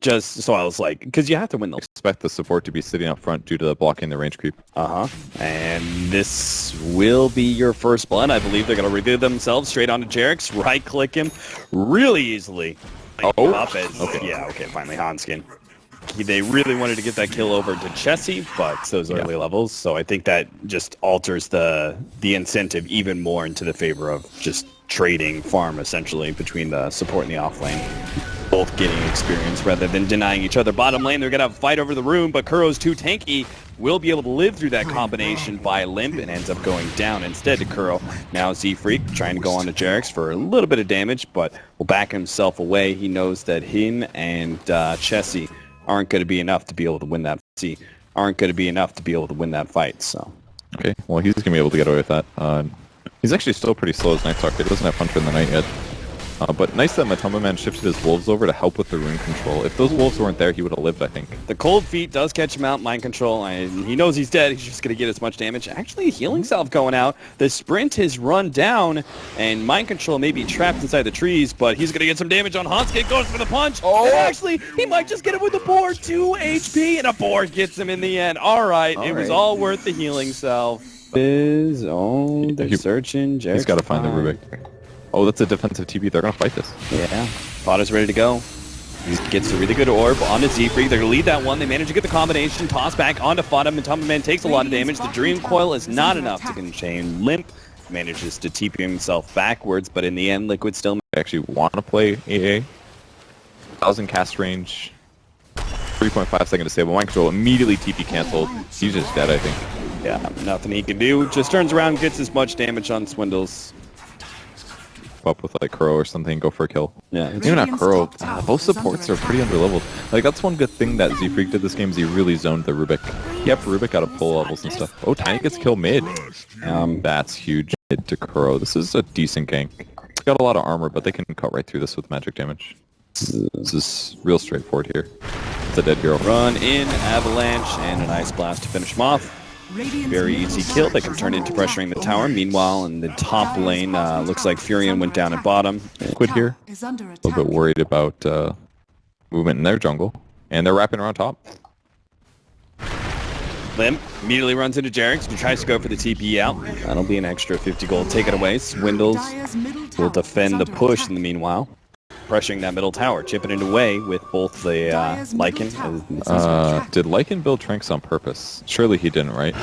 Just so I was like, because you have to win the... Expect the support to be sitting up front due to blocking the range creep. And this will be your first blood. I believe they're going to reveal themselves straight onto Jarex, right-click him really easily. Okay, finally Hanskin. They really wanted to get that kill over to Chessie, but it's those early levels, so I think that just alters the incentive even more into the favor of just trading farm, essentially, between the support and the off lane. Both getting experience rather than denying each other. Bottom lane, they're going to have a fight over the room, but Kuro's too tanky. Will be able to live through that combination by Limp and ends up going down instead to Kuro. Now Z-Freak trying to go on to Jarex for a little bit of damage, but will back himself away. He knows that him and Chessie aren't going to be enough to be able to win that fight. So, okay, well he's going to be able to get away with that. He's actually still pretty slow as Night Stalker. He doesn't have Hunter in the Night yet. But nice that Matoma Man shifted his wolves over to help with the rune control. If those wolves weren't there, he would have lived, I think. The cold feet does catch him out, mind control, and he knows he's dead. He's just going to get as much damage. Actually, healing salve going out. The sprint has run down, and mind control may be trapped inside the trees, but he's going to get some damage on Hanskin. Goes for the punch. And actually, he might just get him with the board. 2 HP, and a board gets him in the end. All right, it was all worth the healing salve. They're searching. He's got to find the Rubik. Oh, that's a defensive TP. They're going to fight this. Yeah. Potter's ready to go. He gets a really good orb onto Z-Freak. They're going to lead that one. They manage to get the combination. Toss back onto Fada. Matoma Man takes a lot of damage. The Dream Coil is not enough to contain Limp. Manages to TP himself backwards, but in the end, Liquid still... I actually want to play AA. 1,000 cast range. 3.5 second disable. Mind control immediately TP canceled. He's just dead, I think. Yeah, nothing he can do. Just turns around, gets as much damage on Swindles. Up with like Kuro or something, go for a kill. Yeah, maybe not Kuro. Both supports are pretty underleveled. Like that's one good thing that Z-Freak did this game is he really zoned the Rubik. Yep, Rubik out of pull levels and stuff. Oh, Tiny gets kill mid. That's huge mid to Kuro. This is a decent gank. It's got a lot of armor, but they can cut right through this with magic damage. This is real straightforward here. It's a dead hero. Run in, avalanche, and an ice blast to finish him off. Very easy kill that can turn into pressuring the tower. Meanwhile, in the top lane, looks like Furion went down at bottom. Liquid here. A little bit worried about movement in their jungle. And they're wrapping around top. Limp immediately runs into Jarex and tries to go for the TP out. That'll be an extra 50 gold. Take it away. Swindles will defend the push in the meanwhile. Pressuring that middle tower, chipping it away with both the Lycan. Did Lycan build Tranks on purpose? Surely he didn't, right?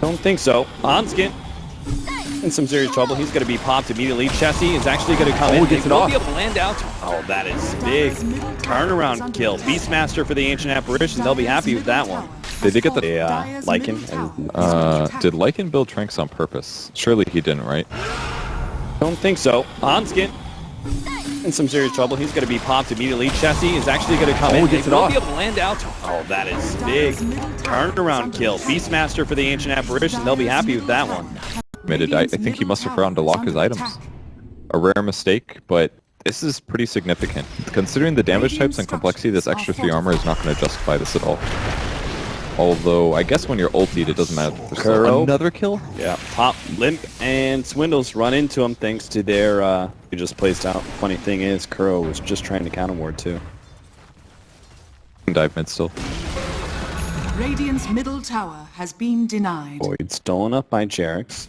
Don't think so. Hanskin in some serious trouble. He's going to be popped immediately. Chessie is actually going to come in. Gets it He'll off. be able to land out. Oh, that is big. Turnaround kill. Beastmaster for the Ancient Apparition. They'll be happy with that one. They did get the Lycan. Did Lycan build Tranks on purpose? Surely he didn't, right? Don't think so. Hanskin in some serious trouble. He's going to be popped immediately. Chessie is actually going to come in. Gets it He'll off. be able to land out. Oh, that is big. Turnaround kill. Beastmaster for the Ancient Apparition. They'll be happy with that one. I think he must have forgotten to lock his items. A rare mistake, but this is pretty significant. Considering the damage types and complexity, this extra 3 armor is not going to justify this at all. Although, I guess when you're ultied, it doesn't matter. Kuro. Another kill? Yeah. Pop, Limp, and Swindles run into him thanks to their... he just placed out. Funny thing is, Kuro was just trying to counter ward too. Dive mid still. Radiant's middle tower has been denied. Void stolen up by Jarex.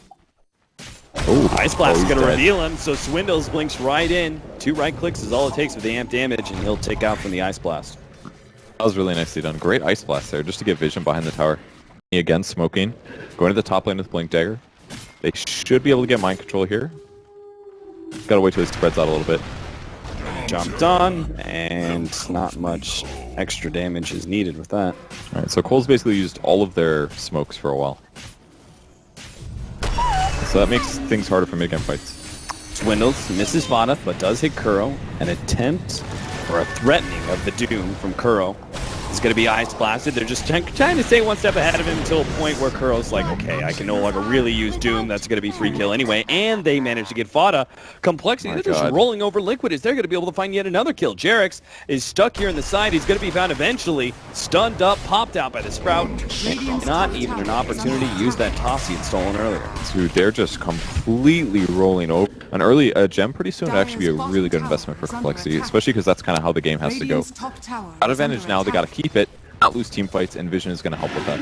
Oh, Ice Blast is he's going to dead. reveal him, so Swindles blinks right in. 2 right clicks is all it takes with the amp damage, and he'll take out from the Ice Blast. That was really nicely done. Great Ice Blast there, just to get vision behind the tower. Again, smoking. Going to the top lane with Blink Dagger. They should be able to get mind control here. Gotta wait till it spreads out a little bit. Jumped on, and not much extra damage is needed with that. Alright, so Cole's basically used all of their smokes for a while. So that makes things harder for mid-game fights. Swindles misses Vada, but does hit Kuro. An attempt for a threatening of the Doom from Kuro. It's going to be Ice Blasted. They're just trying to stay one step ahead of him until a point where Curl's like, okay, I can no longer really use Doom. That's going to be free kill anyway. And they managed to get Fada. Complexity, they're just rolling over Liquid. Is they're going to be able to find yet another kill. Jarex is stuck here in the side. He's going to be found eventually. Stunned up, popped out by the Sprout. Not even an opportunity to use that toss he had stolen earlier. Dude, they're just completely rolling over. An early gem pretty soon would actually be a really good investment for Complexity, especially because that's kind of how the game has to go. Got advantage now, they got to keep it, not lose team fights, and Vision is going to help with that.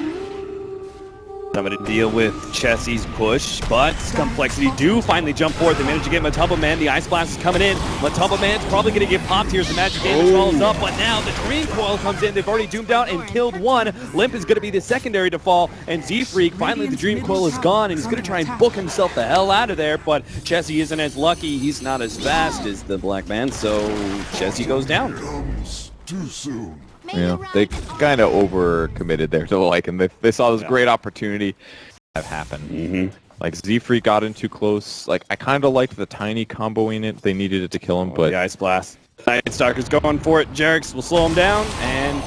Somebody to deal with Chessie's push, but Complexity do finally jump forward. They manage to get Matumba Man. The Ice Blast is coming in. Matumba Man's probably going to get popped here as the magic damage follows up, but now the Dream Coil comes in. They've already doomed out and killed one. Limp is going to be the secondary to fall, and Z-Freak, finally the Dream Coil is gone, and he's going to try and book himself the hell out of there, but Chessie isn't as lucky. He's not as fast as the Black Man, so Chessie goes down. Too soon. Yeah, they kind of over-committed there to the like, and they saw this great opportunity that happened. Like, Z-Freak got in too close. Like, I kind of liked the tiny comboing it. They needed it to kill him, but... The Ice Blast. Night Stalker's going for it. Jarex will slow him down, and...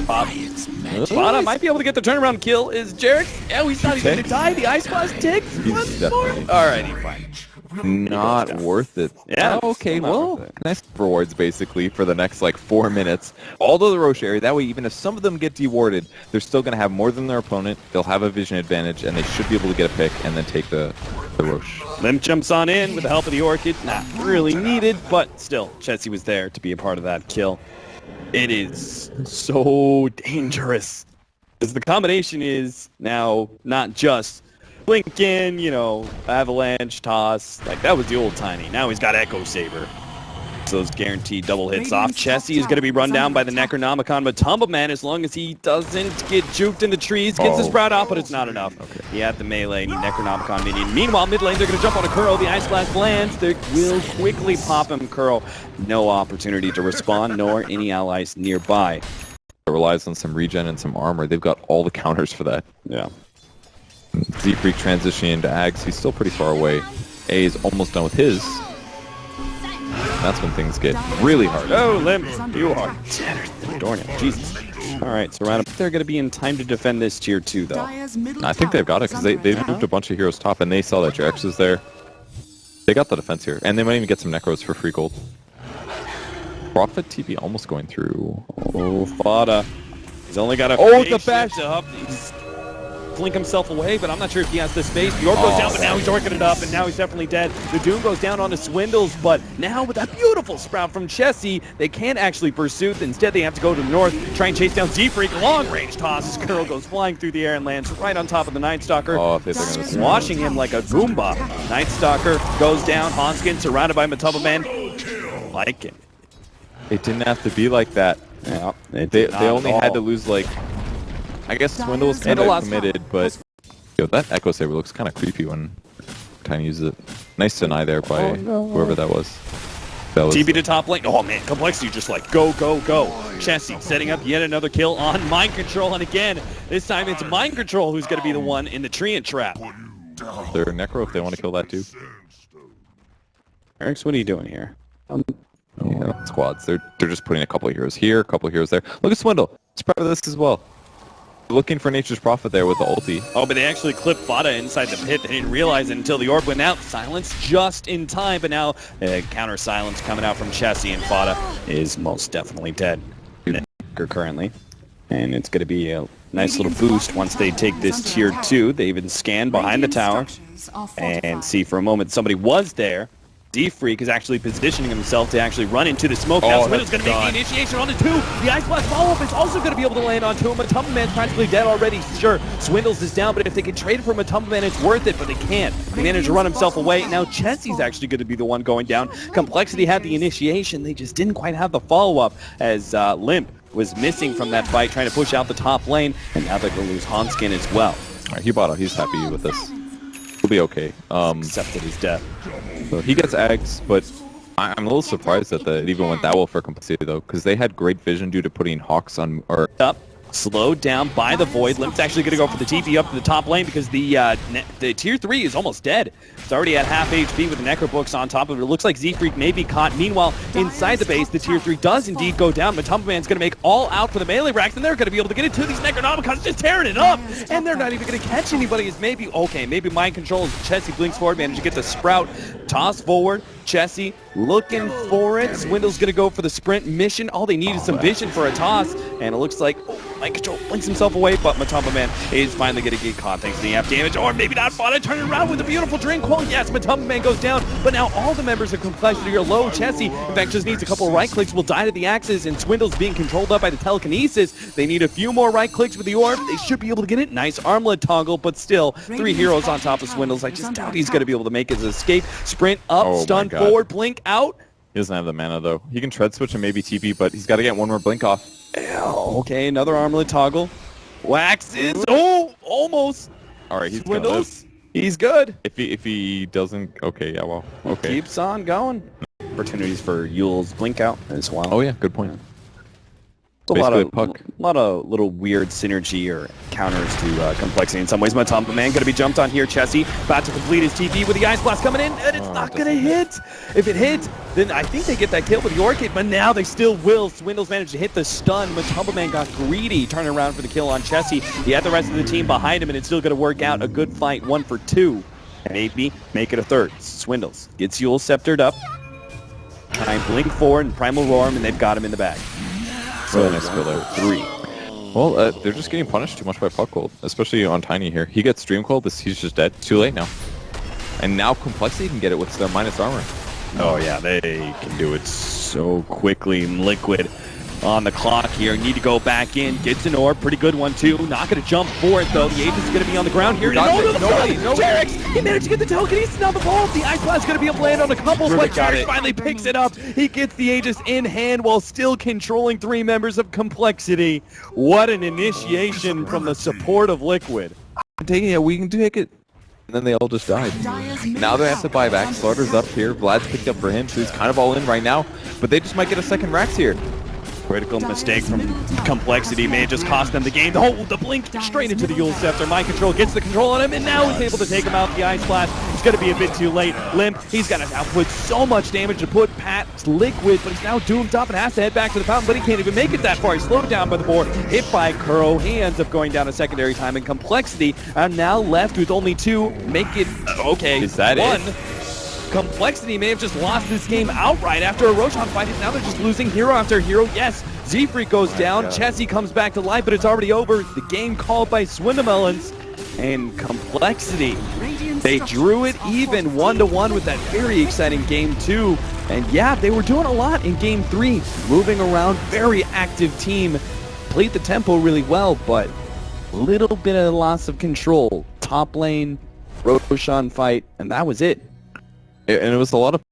Fada might be able to get the turnaround kill. Is Jarex? Oh, he's not even going to die. The Ice Blast ticks. He's definitely... Alrighty, fine. Not worth it. Yeah. Oh, okay, well, nice rewards basically for the next like 4 minutes. All to the Roche area. That way, even if some of them get dewarded, they're still going to have more than their opponent. They'll have a vision advantage, and they should be able to get a pick and then take the Roche. Limp jumps on in with the help of the Orchid. Not really needed, but still, Chessie was there to be a part of that kill. It is so dangerous. Because the combination is now not just Lincoln, you know, Avalanche, Toss. Like, that was the old Tiny. Now he's got Echo Saber. So those guaranteed double hits off. Chessie is going to be run down by the Necronomicon. Matumba Man, as long as he doesn't get juked in the trees, gets the Sprout out, but it's not enough. Okay. He had the melee Necronomicon minion. Meanwhile, mid lane, they're going to jump on a Curl. The Ice Blast lands. They will quickly pop him. Curl, no opportunity to respond, nor any allies nearby. It relies on some regen and some armor. They've got all the counters for that. Yeah. Z-Freak transitioning into Ags. He's still pretty far away. A is almost done with his. That's when things get really hard. Oh, Limp, you are deader than a doornail. Jesus. All right, so right up, they're going to be in time to defend this tier 2, though. I think they've got it, because they've moved a bunch of heroes top, and they saw that Jarex is there. They got the defense here, and they might even get some Necros for free gold. Prophet TP almost going through. Oh, Fada. He's only got a the bash up. He's blink himself away, but I'm not sure if he has the space. The Orb goes down, but now he's orking it up, and now he's definitely dead. The Doom goes down onto Swindles, but now with that beautiful Sprout from Chessie, they can't actually pursue. Instead, they have to go to the north, try and chase down Z-Freak. Long-range toss. His Curl goes flying through the air and lands right on top of the Night Stalker, washing him like a Goomba. Night Stalker goes down. Hanskin surrounded by Matumba Man. Like it. It didn't have to be like that. Yeah, they only had to lose like... I guess Swindle was kind of committed, but yo, that Echo Saber looks kind of creepy when Tiny uses it. Nice deny there by whoever that was. TP to top lane. Oh man, Complexity just like go, go, go. Chessie setting up yet another kill on Mind Control, and again, this time it's Mind Control who's going to be the one in the Treant Trap. They're Necro if they want to kill that too. Eric, what are you doing here? Squads. They're just putting a couple of heroes here, a couple of heroes there. Look at Swindle. It's part of this as well. Looking for Nature's Prophet there with the ulti. Oh, but they actually clipped Fada inside the pit. They didn't realize it until the orb went out. Silence just in time, but now counter silence coming out from Chessie, and Fada is most definitely dead currently. And it's going to be a nice little boost once they take this tier 2. They even scan behind the tower and see for a moment somebody was there. Z-Freak is actually positioning himself to actually run into the smoke. Now Swindle's going to make the initiation on the 2. The Ice Blast follow-up is also going to be able to land on 2. Matumba Man's practically dead already. Sure, Swindles is down, but if they can trade for Matumba Man, it's worth it, but they can't. He managed to run himself away. Now Chessie's actually going to be the one going down. Complexity had the initiation. They just didn't quite have the follow-up as Limp was missing from that fight, trying to push out the top lane, and now they're going to lose Hanskin as well. All right, he bought out. He's happy with this. He'll be okay. Accepted his death. So he gets Ags, but I'm a little surprised that it even went that well for Complexity though, because they had great vision due to putting Hawks on or Slowed down by the Void. Limp's actually going to go for the TP up to the top lane because the tier 3 is almost dead. It's already at half HP with the Necrobooks on top of it. It looks like Z-Freak may be caught. Meanwhile, inside the base, the tier 3 does indeed go down. Matumba Man's going to make all out for the melee racks, and they're going to be able to get into these Necronomicons, just tearing it up. And they're not even going to catch anybody. As maybe mind control as Chessie blinks forward, managed to get the Sprout. Toss forward. Chessie looking for it. Swindle's going to go for the sprint mission. All they need is some vision for a toss. And it looks like mind control blinks himself away, but Matumba Man is finally going to get caught thanks to the app damage. Or maybe not. Fana turn it around with a beautiful drink. Well, yes, Matumba Man goes down. But now all the members of Complexity are low. Chessie, in fact, just needs a couple right clicks. Will die to the axes. And Swindle's being controlled up by the telekinesis. They need a few more right clicks with the orb. They should be able to get it. Nice armlet toggle, but still 3 heroes on top of Swindle's. I just doubt he's going to be able to make his escape. Sprint up, stun forward, blink out. He doesn't have the mana though. He can tread switch and maybe TP, but he's got to get one more blink off. Okay, another armlet toggle. Waxes. Oh, almost. All right, he's Swindles. He's good. If he doesn't, okay, yeah, well, okay. Keeps on going. Opportunities for Yule's blink out as well. Oh yeah, good point. A lot of little weird synergy or counters to Complexity in some ways. Matumba Man going to be jumped on here. Chessie about to complete his TP with the Ice Blast coming in, and it's not going to hit. If it hits, then I think they get that kill with the Orchid, but now they still will. Swindles managed to hit the stun. Matumba Man got greedy, turning around for the kill on Chessie. He had the rest of the team behind him, and it's still going to work out. A good fight, 1 for 2. Maybe make it a third. Swindles gets Yule sceptered up. Try and blink forward and Primal Roar him, and they've got him in the bag. Really nice kill there. 3. Well, they're just getting punished too much by Puck Gold, especially on Tiny here. He gets Stream Cold, he's just dead. Too late now. And now Complexity can get it with the minus armor. Oh yeah, they can do it so quickly. Liquid on the clock here. Need to go back in. Gets an orb. Pretty good one too. Not going to jump for it though. The Aegis is going to be on the ground here. Nobody. Jarex, he managed to get the telekinesis on the ball. The Ice Blast is going to be able to land on a couple, but Jarex finally picks it up. He gets the Aegis in hand while still controlling 3 members of Complexity. What an initiation from the support of Liquid. Taking it, we can take it. And then they all just died. Now they have to buy back. Slaughter's up here. Vlad's picked up for him, so he's kind of all in right now. But they just might get a second Rax here. Critical mistake from Complexity may have just cost them the game. Oh, the blink straight into the Yule Scepter. Mind Control gets the control on him, and now he's able to take him out the Ice Blast. It's going to be a bit too late. Limp, he's got to now put so much damage to put Pat's Liquid, but he's now doomed up and has to head back to the fountain, but he can't even make it that far. He's slowed down by the board, hit by Kuro. He ends up going down a secondary time, and Complexity are now left with only 2. Make it, okay, is that 1. It? Complexity may have just lost this game outright after a Roshan fight. Now they're just losing hero after hero. Yes, Z-Freak goes down. Chessie comes back to life, but it's already over. The game called by Swindamelons. And Complexity, they drew it even 1-1 with that very exciting game 2. And yeah, they were doing a lot in game 3. Moving around, very active team. Played the tempo really well, but a little bit of loss of control. Top lane, Roshan fight, and that was it. And it was a lot of